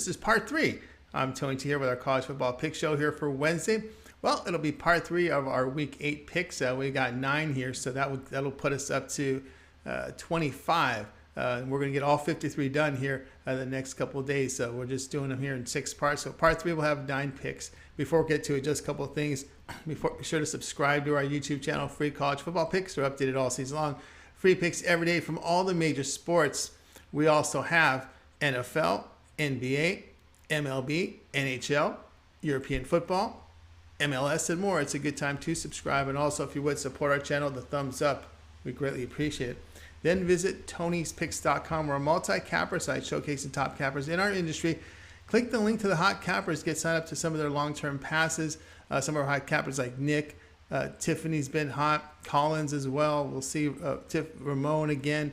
This is part three. I'm Tony T here with our college football pick show here for Wednesday. Well, it'll be part three of our week 8 picks. We got 9 here, so that'll put us up to 25. We're going to get all 53 done here the next couple of days. So we're just doing them here in 6 parts. So part 3 will have 9 picks. Before we get to it, just a couple of things. Be sure to subscribe to our YouTube channel. Free college football picks are updated all season long. Free picks every day from all the major sports. We also have NFL, NBA, MLB, NHL, European football, MLS, and more. It's a good time to subscribe. And also, if you would support our channel, the thumbs up, we greatly appreciate it. Then visit Tony'sPicks.com. We're a multi-capper site showcasing top cappers in our industry. Click the link to the hot cappers. Get signed up to some of their long-term passes. Some of our hot cappers like Nick, Tiffany's been hot, Collins as well. We'll see Ramon again,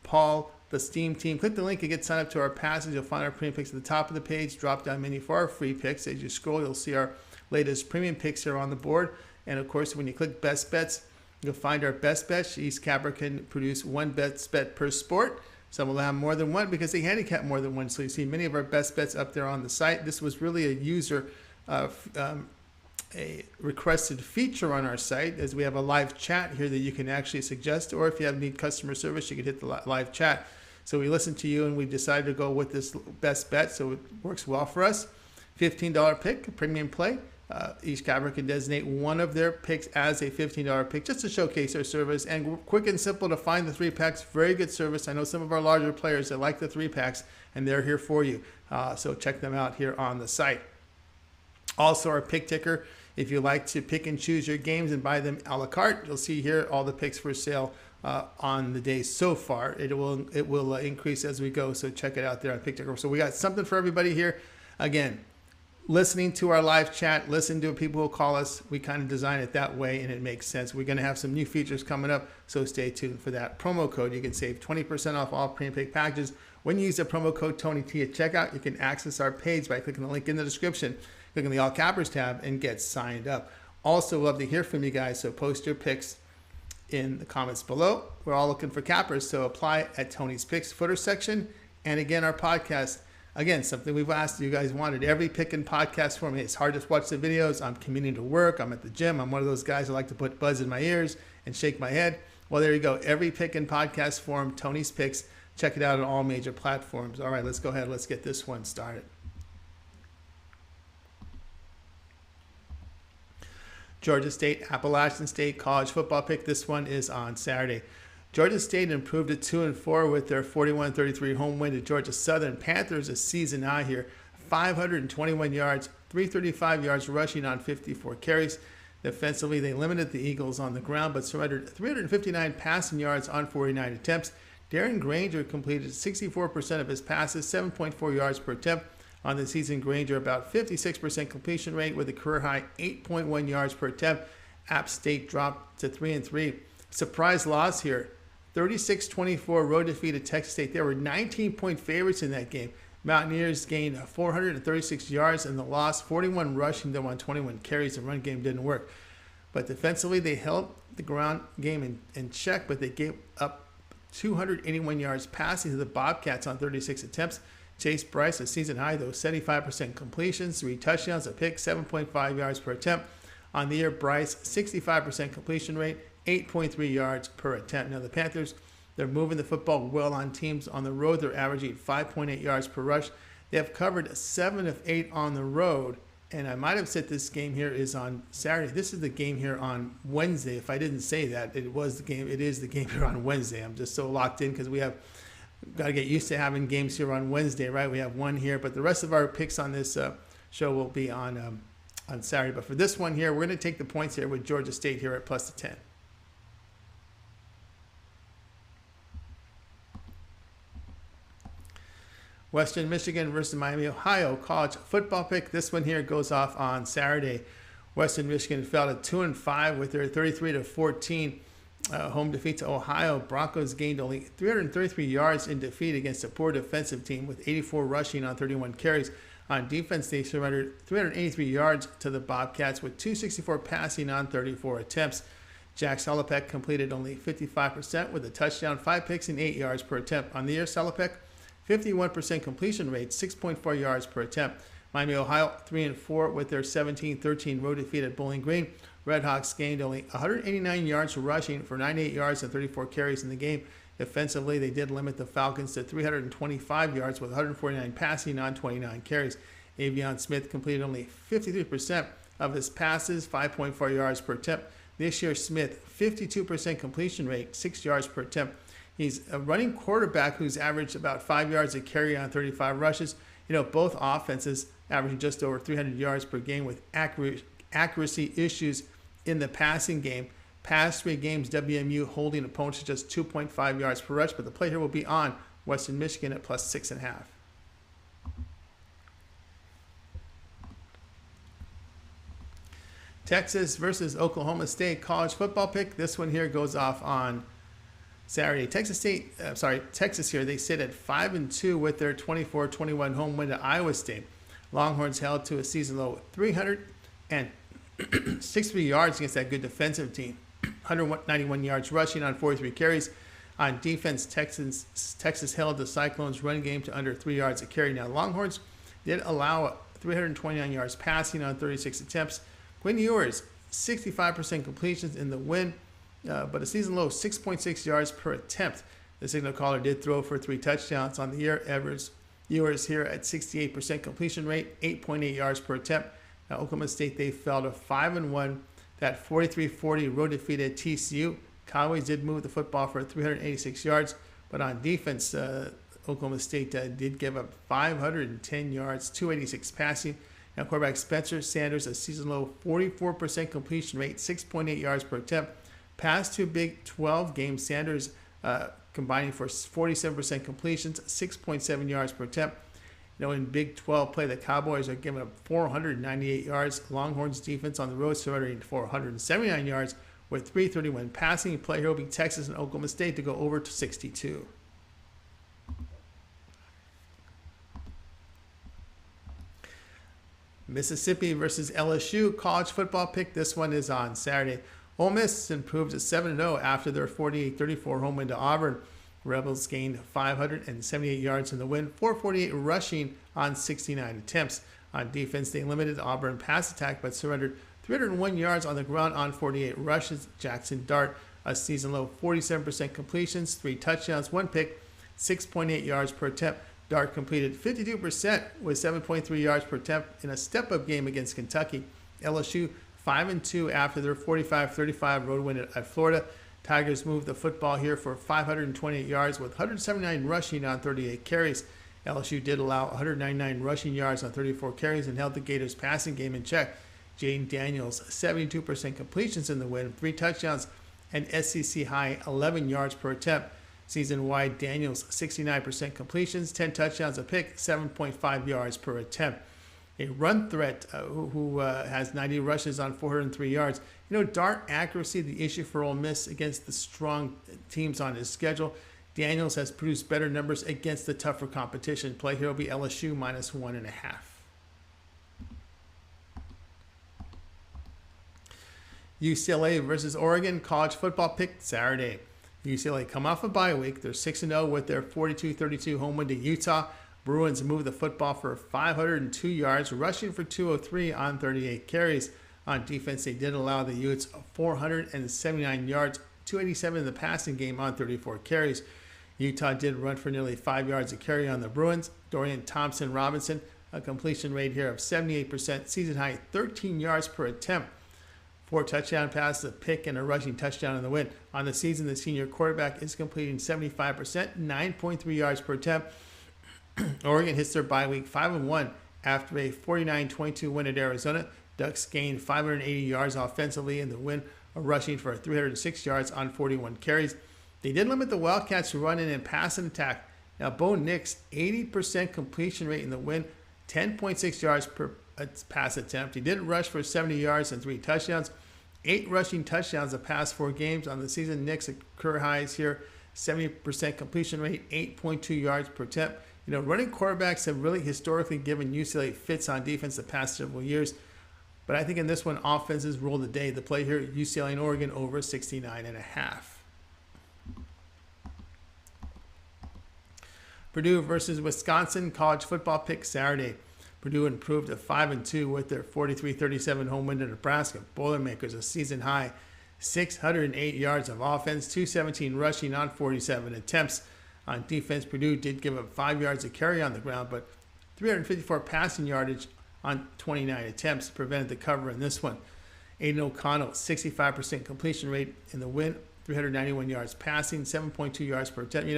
Paul, the Steam team. Click the link and get signed up to our passes. You'll find our premium picks at the top of the page. Drop down menu for our free picks. As you scroll, you'll see our latest premium picks here on the board. And of course, when you click best bets, you'll find our best bets. Each capper can produce one best bet per sport. Some will have more than one because they handicap more than one. So you see many of our best bets up there on the site. This was really a user a requested feature on our site, as we have a live chat here that you can actually suggest, or if you need customer service, you can hit the live chat. So we listened to you and we decided to go with this best bet, so it works well for us. $15 pick, premium play. Each capper can designate one of their picks as a $15 pick just to showcase our service, and quick and simple to find the 3-packs. Very good service. I know some of our larger players that like the 3-packs, and they're here for you. So check them out here on the site. Also, our pick ticker. If you like to pick and choose your games and buy them a la carte, you'll see here all the picks for sale on the day so far. It will increase as we go, so check it out there on Pick Ticker. So we got something for everybody here. Again, listening to our live chat, listen to people who call us. We kind of design it that way, and it makes sense. We're going to have some new features coming up, so stay tuned for that. Promo code, you can save 20% off all premium pick packages. When you use the promo code TonyT at checkout, you can access our page by clicking the link in the description. Click on the All Cappers tab and get signed up. Also, love to hear from you guys, so post your picks in the comments below. We're all looking for cappers, so apply at Tony's Picks footer section. And again, our podcast, again, something we've asked you guys wanted, every pick and podcast for me. It's hard to watch the videos. I'm commuting to work. I'm at the gym. I'm one of those guys who like to put buzz in my ears and shake my head. Well, there you go. Every pick and podcast form, Tony's Picks. Check it out on all major platforms. All right, let's go ahead. Let's get this one started. Georgia State, Appalachian State college football pick. This one is on Saturday. Georgia State improved to 2-4 with their 41-33 home win to Georgia Southern. Panthers a season high here, 521 yards, 335 yards rushing on 54 carries. Defensively, they limited the Eagles on the ground, but surrendered 359 passing yards on 49 attempts. Darren Granger completed 64% of his passes, 7.4 yards per attempt. On the season, Granger about 56% completion rate with a career high 8.1 yards per attempt. App State dropped to 3-3. Surprise loss here. 36-24 road defeat at Texas State. They were 19-point favorites in that game. Mountaineers gained 436 yards in the loss, 41 rushing them on 21 carries. The run game didn't work. But defensively, they held the ground game in check, but they gave up 281 yards passing to the Bobcats on 36 attempts. Chase Bryce, a season high, though, 75% completions, 3 touchdowns, a pick, 7.5 yards per attempt. On the year, Bryce, 65% completion rate, 8.3 yards per attempt. Now, the Panthers, they're moving the football well on teams. On the road, they're averaging 5.8 yards per rush. They have covered 7 of 8 on the road. And I might have said this game here is on Saturday. This is the game here on Wednesday. If I didn't say that, it is the game here on Wednesday. I'm just so locked in because we've got to get used to having games here on Wednesday, right? We have one here, but the rest of our picks on this show will be on Saturday. But for this one here, we're going to take the points here with Georgia State here at +10. Western Michigan versus Miami, Ohio college football pick. This one here goes off on Saturday. Western Michigan fell to 2-5 with their 33-14 home defeat to Ohio. Broncos gained only 333 yards in defeat against a poor defensive team with 84 rushing on 31 carries. On defense, they surrendered 383 yards to the Bobcats with 264 passing on 34 attempts. Jack Salopek completed only 55% with a touchdown, 5 picks, and 8 yards per attempt. On the year, Salopek 51% completion rate, 6.4 yards per attempt. Miami, Ohio, 3-4 with their 17-13 road defeat at Bowling Green. Redhawks gained only 189 yards rushing for 98 yards and 34 carries in the game. Defensively, they did limit the Falcons to 325 yards with 149 passing on 29 carries. Avion Smith completed only 53% of his passes, 5.4 yards per attempt. This year, Smith, 52% completion rate, 6 yards per attempt. He's a running quarterback who's averaged about 5 yards a carry on 35 rushes. Both offenses averaging just over 300 yards per game with accuracy issues in the passing game. Past 3 games, WMU holding opponents to just 2.5 yards per rush, but the play here will be on Western Michigan at plus 6.5. Texas versus Oklahoma State college football pick. This one here goes off on Saturday. Texas here, they sit at 5-2 with their 24-21 home win to Iowa State. Longhorns held to a season low 363 yards against that good defensive team. 191 yards rushing on 43 carries. On defense, Texas held the Cyclones' run game to under 3 yards a carry. Now, Longhorns did allow 329 yards passing on 36 attempts. Quinn Ewers, 65% completions in the win, but a season low 6.6 yards per attempt. The signal caller did throw for 3 touchdowns on the year. Ewers here at 68% completion rate, 8.8 yards per attempt. Now, Oklahoma State, they fell to 5-1. That 43-40 road defeat at TCU. Cowboys did move the football for 386 yards, but on defense, Oklahoma State did give up 510 yards, 286 passing. Now, quarterback Spencer Sanders, a season low 44% completion rate, 6.8 yards per attempt. Past 2 Big 12 games, Sanders combining for 47% completions, 6.7 yards per attempt. In Big 12 play, the Cowboys are giving up 498 yards. Longhorns defense on the road surrendering 479 yards with 331 passing. Play here will be Texas and Oklahoma State to go over to 62. Mississippi versus LSU college football pick. This one is on Saturday. Ole Miss improved to 7-0 after their 48-34 home win to Auburn. Rebels gained 578 yards in the win, 448 rushing on 69 attempts. On defense, they limited the Auburn pass attack but surrendered 301 yards on the ground on 48 rushes. Jackson Dart, a season low 47% completions, 3 touchdowns, 1 pick, 6.8 yards per attempt. Dart completed 52% with 7.3 yards per attempt in a step-up game against Kentucky. LSU 5-2 after their 45-35 road win at Florida. Tigers moved the football here for 528 yards with 179 rushing on 38 carries. LSU did allow 199 rushing yards on 34 carries and held the Gators' passing game in check. Jaden Daniels, 72% completions in the win, 3 touchdowns, and SEC high 11 yards per attempt. Season-wide, Daniels, 69% completions, 10 touchdowns, a pick, 7.5 yards per attempt. A run threat who has 90 rushes on 403 yards. Dart accuracy, the issue for Ole Miss against the strong teams on his schedule. Daniels has produced better numbers against the tougher competition. Play here will be LSU minus 1.5. UCLA versus Oregon college football pick Saturday. UCLA come off a bye week. They're 6-0 with their 42-32 home win to Utah. Bruins move the football for 502 yards, rushing for 203 on 38 carries. On defense, they did allow the Utes 479 yards, 287 in the passing game on 34 carries. Utah did run for nearly 5 yards a carry on the Bruins. Dorian Thompson-Robinson, a completion rate here of 78%, season high 13 yards per attempt. 4 touchdown passes, a pick, and a rushing touchdown in the win. On the season, the senior quarterback is completing 75%, 9.3 yards per attempt. Oregon hits their bye week 5-1 after a 49-22 win at Arizona. Ducks gained 580 yards offensively in the win, rushing for 306 yards on 41 carries. They did limit the Wildcats' run-in and passing attack. Now, Bo Nix, 80% completion rate in the win, 10.6 yards per pass attempt. He did rush for 70 yards and 3 touchdowns. 8 rushing touchdowns the past 4 games on the season. Nix career highs here, 70% completion rate, 8.2 yards per attempt. Running quarterbacks have really historically given UCLA fits on defense the past several years. But I think in this one, offenses rule the day. The play here, UCLA and Oregon over 69.5. Purdue versus Wisconsin, college football pick Saturday. Purdue improved to 5-2 with their 43-37 home win to Nebraska. Boilermakers a season high 608 yards of offense, 217 rushing on 47 attempts. On defense, Purdue did give up 5 yards of carry on the ground, but 354 passing yardage on 29 attempts prevented the cover in this one. Aiden O'Connell, 65% completion rate in the win, 391 yards passing, 7.2 yards per attempt.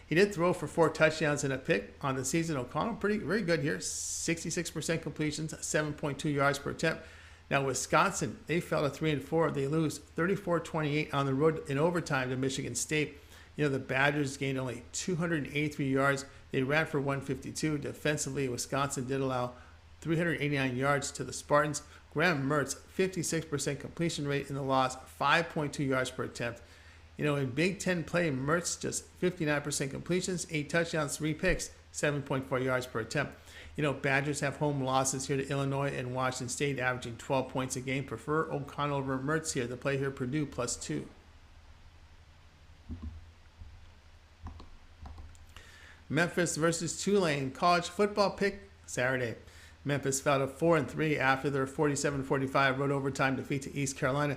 He did throw for 4 touchdowns and a pick on the season. O'Connell, very good here, 66% completions, 7.2 yards per attempt. Now, Wisconsin, they fell to 3-4. They lose 34-28 on the road in overtime to Michigan State. The Badgers gained only 283 yards. They ran for 152. Defensively, Wisconsin did allow 389 yards to the Spartans. Graham Mertz, 56% completion rate in the loss, 5.2 yards per attempt. In Big Ten play, Mertz just 59% completions, 8 touchdowns, 3 picks, 7.4 yards per attempt. Badgers have home losses here to Illinois and Washington State, averaging 12 points a game. Prefer O'Connell over Mertz here. The play here, Purdue +2. Memphis versus Tulane, college football pick Saturday. Memphis fell to 4-3 after their 47-45 road overtime defeat to East Carolina.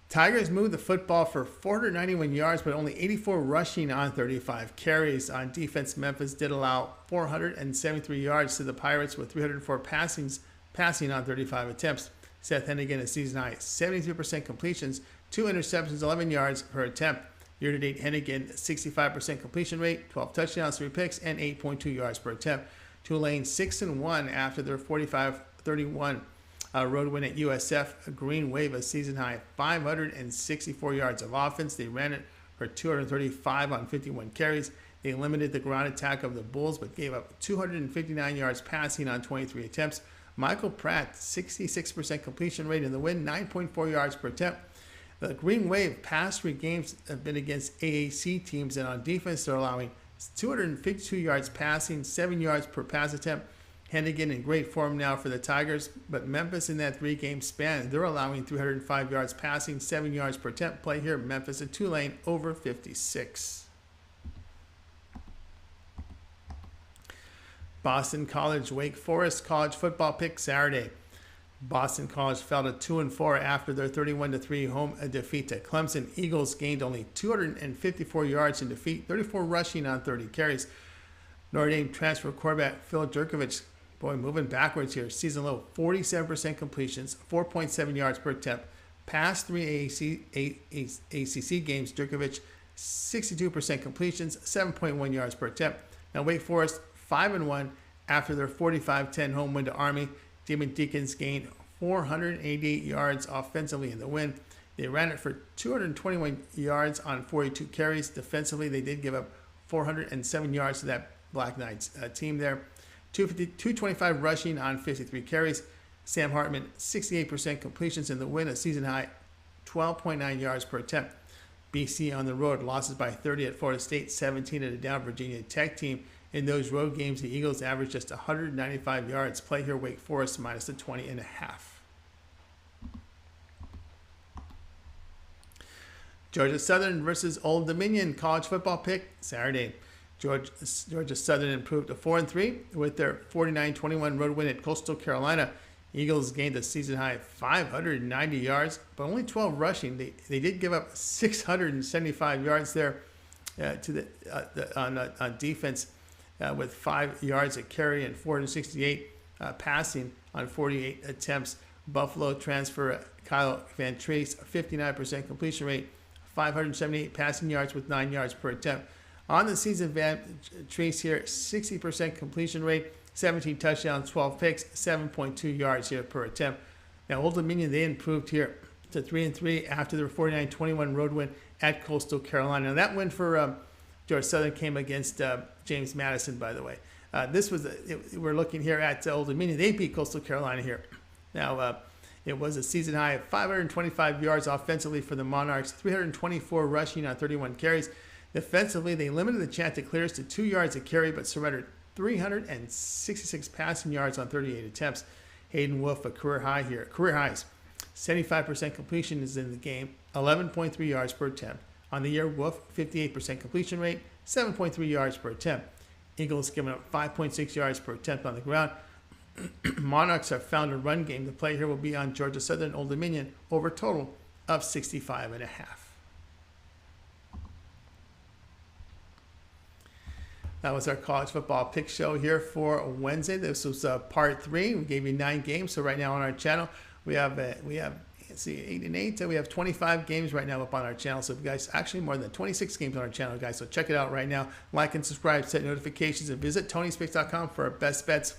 Tigers moved the football for 491 yards, but only 84 rushing on 35 carries. On defense, Memphis did allow 473 yards to the Pirates with 304 passing on 35 attempts. Seth Hennigan, a season high, 73% completions, 2 interceptions, 11 yards per attempt. Year-to-date, Hennigan, 65% completion rate, 12 touchdowns, 3 picks, and 8.2 yards per attempt. Tulane 6-1 after their 45-31 road win at USF. Green Wave, a season high 564 yards of offense. They ran it for 235 on 51 carries. They limited the ground attack of the Bulls, but gave up 259 yards passing on 23 attempts. Michael Pratt, 66% completion rate in the win, 9.4 yards per attempt. The Green Wave past 3 games have been against AAC teams, and on defense they're allowing 252 yards passing, 7 yards per pass attempt. Hennigan in great form now for the Tigers, but Memphis in that 3-game span, they're allowing 305 yards passing, 7 yards per attempt. Play here, Memphis at Tulane over 56. Boston College, Wake Forest college football pick Saturday. Boston College fell to 2-4 after their 31-3 home defeat to Clemson. Eagles gained only 254 yards in defeat, 34 rushing on 30 carries. Notre Dame transfer quarterback Phil Jurkovich, moving backwards here. Season low, 47% completions, 4.7 yards per attempt. Past 3 ACC games, Jurkovich 62% completions, 7.1 yards per attempt. Now Wake Forest 5-1 after their 45-10 home win to Army. Demon Deacons gained 488 yards offensively in the win. They ran it for 221 yards on 42 carries. Defensively, they did give up 407 yards to that Black Knights team there. 225 rushing on 53 carries. Sam Hartman, 68% completions in the win, a season high, 12.9 yards per attempt. BC on the road, losses by 30 at Florida State, 17 at a down Virginia Tech team. In those road games, the Eagles averaged just 195 yards. Play here, Wake Forest minus the 20.5. Georgia Southern versus Old Dominion college football pick Saturday. Georgia Southern improved to 4-3 with their 49-21 road win at Coastal Carolina. Eagles gained a season high 590 yards, but only 12 rushing. They did give up 675 yards there on defense. With 5 yards a carry and 468 passing on 48 attempts. Buffalo transfer Kyle Van Treese, 59% completion rate, 578 passing yards with 9 yards per attempt. On the season, Van Treese here, 60% completion rate, 17 touchdowns, 12 picks, 7.2 yards here per attempt. Now, Old Dominion, they improved here to 3-3 after their 49-21 road win at Coastal Carolina. Now, that win for Georgia Southern came against James Madison, by the way. We're looking here at Old Dominion. They beat Coastal Carolina here. Now, it was a season high of 525 yards offensively for the Monarchs, 324 rushing on 31 carries. Defensively, they limited the chance to clears to 2 yards a carry, but surrendered 366 passing yards on 38 attempts. Hayden Wolf, a career high here. Career highs. 75% completion is in the game, 11.3 yards per attempt. On the year, Wolf, 58% completion rate, 7.3 yards per attempt. Eagles giving up 5.6 yards per attempt on the ground. Monarchs have found a run game. The play here will be on Georgia Southern Old Dominion over total of 65.5. That was our college football pick show here for Wednesday. This was part 3. We gave you 9 games. So right now on our channel, we have 8 and 8. We have 25 games right now up on our channel. So guys, actually more than 26 games on our channel, guys. So check it out right now. Like and subscribe, set notifications, and visit TonySpace.com for our best bets